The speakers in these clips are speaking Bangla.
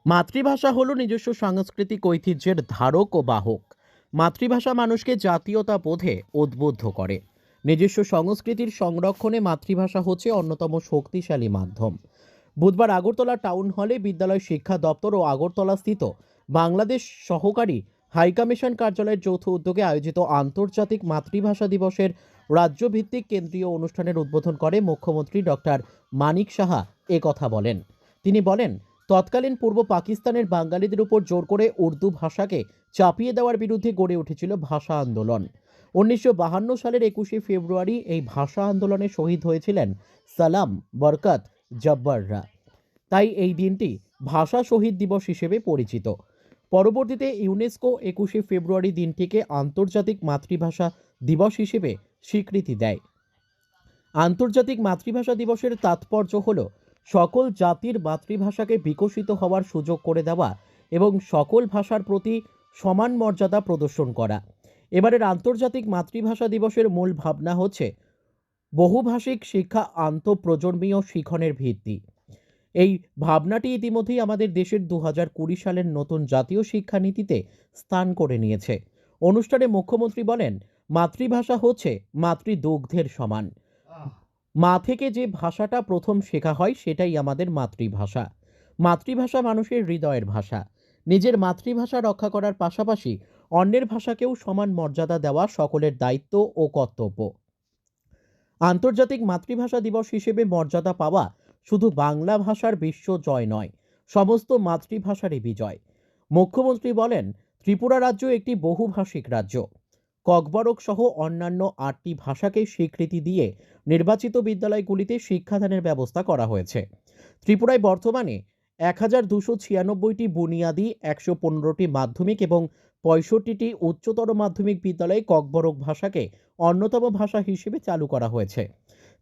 মাতৃভাষা হলো নিজস্ব সাংস্কৃতিক ঐতিহ্যের ধারক ও বাহক। মাতৃভাষা মানুষকে জাতীয়তা বোধে উদ্বুদ্ধ করে। নিজস্ব সংস্কৃতির সংরক্ষণে মাতৃভাষা হচ্ছে অন্যতম শক্তিশালী মাধ্যম। বুধবার আগরতলা টাউন হলে বিদ্যালয় শিক্ষা দপ্তর ও আগরতলা স্থিত বাংলাদেশ সহকারী হাইকমিশন কার্যালয়ের যৌথ উদ্যোগে আয়োজিত আন্তর্জাতিক মাতৃভাষা দিবসের রাজ্যভিত্তিক কেন্দ্রীয় অনুষ্ঠানের উদ্বোধন করে মুখ্যমন্ত্রী ডক্টর মানিক সাহা কথা বলেন। তিনি বলেন, তৎকালীন পূর্ব পাকিস্তানের বাঙালিদের উপর জোর করে উর্দু ভাষাকে চাপিয়ে দেওয়ার বিরুদ্ধে গড়ে উঠেছিল ভাষা আন্দোলন। 1952 সালের 21শে ফেব্রুয়ারি এই ভাষা আন্দোলনে শহীদ হয়েছিলেন সালাম, বরকত, জব্বাররা। তাই এই দিনটি ভাষা শহীদ দিবস হিসেবে পরিচিত। পরবর্তীতে ইউনেস্কো 21শে ফেব্রুয়ারি দিনটিকে আন্তর্জাতিক মাতৃভাষা দিবস হিসেবে স্বীকৃতি দেয়। আন্তর্জাতিক মাতৃভাষা দিবসের তাৎপর্য হল সকল জাতির মাতৃভাষাকে বিকশিত হওয়ার সুযোগ করে দেওয়া এবং সকল ভাষার প্রতি সমান মর্যাদা প্রদর্শন করা। এবারের আন্তর্জাতিক মাতৃভাষা দিবসের মূল ভাবনা হচ্ছে বহুভাষিক শিক্ষা আন্তঃপ্রজন্মীয় শিখনের ভিত্তি। এই ভাবনাটি ইতিমধ্যেই আমাদের দেশের 2020 সালের নতুন জাতীয় শিক্ষানীতিতে স্থান করে নিয়েছে। অনুষ্ঠানে মুখ্যমন্ত্রী বলেন, মাতৃভাষা হচ্ছে মাতৃদুগ্ধের সমান। মা থেকে যে ভাষাটা প্রথম শেখা হয় সেটাই আমাদের মাতৃভাষা। মাতৃভাষা মানুষের হৃদয়ের ভাষা। নিজের মাতৃভাষা রক্ষা করার পাশাপাশি অন্যের ভাষাকেও সমান মর্যাদা দেওয়া সকলের দায়িত্ব ও কর্তব্য। আন্তর্জাতিক মাতৃভাষা দিবস হিসেবে মর্যাদা পাওয়া শুধু বাংলা ভাষার বিশ্ব জয় নয়, সমস্ত মাতৃভাষারই বিজয়। মুখ্যমন্ত্রী বলেন, ত্রিপুরা রাজ্য একটি বহুভাষিক রাজ্য। ককবরক সহ অন্যান্য 8টি ভাষাকে স্বীকৃতি দিয়ে নির্বাচিত বিদ্যালয়গুলিতে শিক্ষাদানের ব্যবস্থা করা হয়েছে। ত্রিপুরায় বর্তমানে 1296টি বুনিয়াদী, 115টি মাধ্যমিক এবং 65টি উচ্চতর মাধ্যমিক বিদ্যালয়ে ককবরক ভাষাকে অন্যতম ভাষা হিসেবে চালু করা হয়েছে।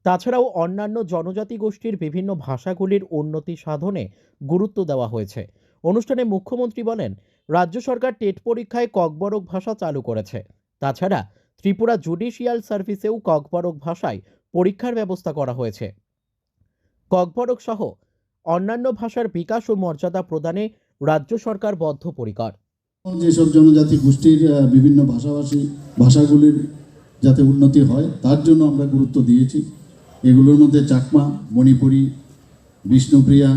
তাছাড়াও অন্যান্য জনজাতি গোষ্ঠীর বিভিন্ন ভাষাগুলির উন্নতি সাধনে গুরুত্ব দেওয়া হয়েছে। অনুষ্ঠানে মুখ্যমন্ত্রী বলেন, রাজ্য সরকার টেট পরীক্ষায় ককবরক ভাষা চালু করেছে। তাছাড়া ত্রিপুরা জুডিশিয়াল সার্ভিসেও ককবরক ভাষায় পরীক্ষার ব্যবস্থা করা হয়েছে। ককবরক সহ অন্যান্য ভাষার বিকাশ ও মর্যাদা প্রদানে রাজ্য সরকার বদ্ধপরিকর। যেসব জনজাতি গোষ্ঠীর বিভিন্ন ভাষাগুলির যাতে উন্নতি হয় তার জন্য আমরা গুরুত্ব দিয়েছি। এগুলোর মধ্যে চাকমা, মণিপুরি, বিষ্ণুপ্রিয়া,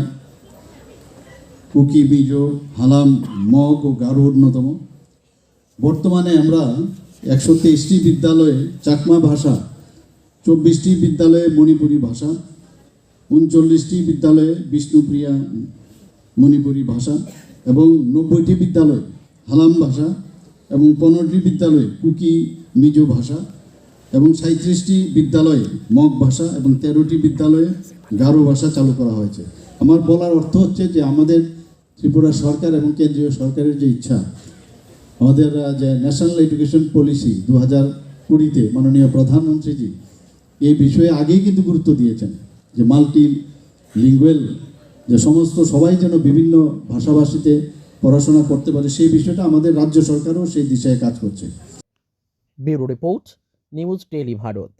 কুকি, মিজো, হালাম, মগ ও গারো অন্যতম। বর্তমানে আমরা 123টি বিদ্যালয়ে চাকমা ভাষা, 24টি বিদ্যালয়ে মণিপুরি ভাষা, 39টি বিদ্যালয়ে বিষ্ণুপ্রিয়া মণিপুরি ভাষা এবং 90টি বিদ্যালয়ে হালাম ভাষা এবং 15টি বিদ্যালয়ে কুকি মিজো ভাষা এবং 37টি বিদ্যালয়ে মগ ভাষা এবং 13টি বিদ্যালয়ে গারো ভাষা চালু করা হয়েছে। আমার বলার অর্থ হচ্ছে যে আমাদের ত্রিপুরা সরকার এবং কেন্দ্রীয় সরকারের যে ইচ্ছা, আমাদের যে ন্যাশনাল এডুকেশন পলিসি 2020-তে মাননীয় প্রধানমন্ত্রীজি এই বিষয়ে আগেই কিন্তু গুরুত্ব দিয়েছেন যে মাল্টি লিঙ্গুয়াল, যে সবাই যেন বিভিন্ন ভাষাভাষীতে পড়াশোনা করতে পারে, সেই বিষয়টা আমাদের রাজ্য সরকারও সেই দিশায় কাজ করছে। Bureau report, news daily Bharat.